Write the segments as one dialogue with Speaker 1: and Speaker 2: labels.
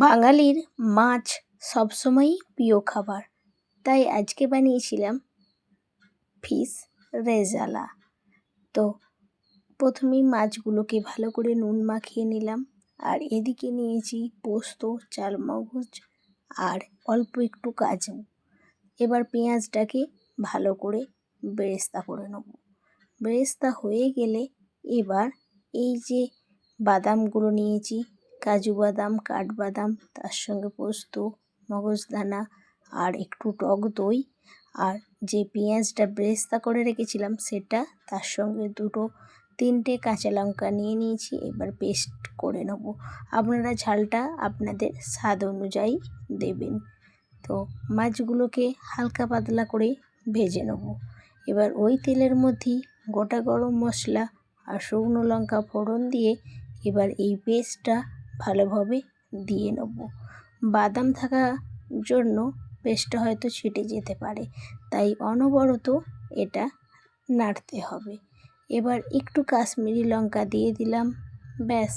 Speaker 1: বাঙালির মাছ সবসময়ই প্রিয় খাবার, তাই আজকে বানিয়েছিলাম ফিশ রেজালা। তো প্রথমেই মাছগুলোকে ভালো করে নুন মাখিয়ে নিলাম, আর এদিকে নিয়েছি পোস্ত, চালমগজ আর অল্প একটু কাজু। এবার পেঁয়াজটাকে ভালো করে বেরেস্তা করে নেব। বেরেস্তা হয়ে গেলে এবার এই যে বাদামগুলো নিয়েছি, কাজু বাদাম, কাঠবাদাম, তার সঙ্গে পোস্ত, মগজদানা আর একটু টক দই, আর যে পেঁয়াজটা বেরেস্তা করে রেখেছিলাম সেটা, তার সঙ্গে 2-3টে কাঁচা লঙ্কা নিয়ে নিয়েছি। এবার পেস্ট করে নেব। আপনারা ঝালটা আপনাদের স্বাদ অনুযায়ী দেবেন। তো মাছগুলোকে হালকা পাতলা করে ভেজে নেব। এবার ওই তেলের মধ্যেই গোটা গরম মশলা আর শুকনো লঙ্কা ফোড়ন দিয়ে এবার এই পেস্টটা ভালোভাবে দিয়ে নেব। বাদাম থাকার জন্য পেস্টটা হয়তো ছিটে যেতে পারে, তাই অনবরত এটা নাড়তে হবে। এবার একটু কাশ্মীরি লঙ্কা দিয়ে দিলাম, ব্যাস।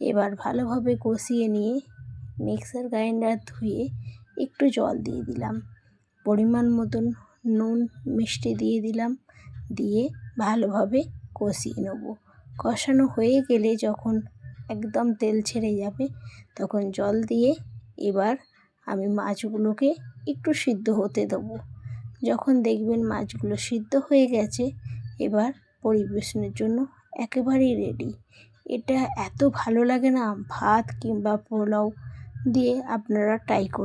Speaker 1: এবার ভালোভাবে কষিয়ে নিয়ে মিক্সার গ্রাইন্ডার ধুয়ে একটু জল দিয়ে দিলাম, পরিমাণ মতন নুন মিষ্টি দিয়ে দিলাম, দিয়ে ভালোভাবে কষিয়ে নেব। কষানো হয়ে গেলে যখন একদম তেল ছেড়ে যাবে তখন জল দিয়ে এবার আমি মাছগুলোকে একটু সিদ্ধ হতে দেবো। যখন দেখবেন মাছগুলো সিদ্ধ হয়ে গেছে, এবার পরিবেশনের জন্য একেবারেই রেডি। এটা এত ভালো লাগে না, ভাত কিংবা পোলাও দিয়ে আপনারা ট্রাই করুন।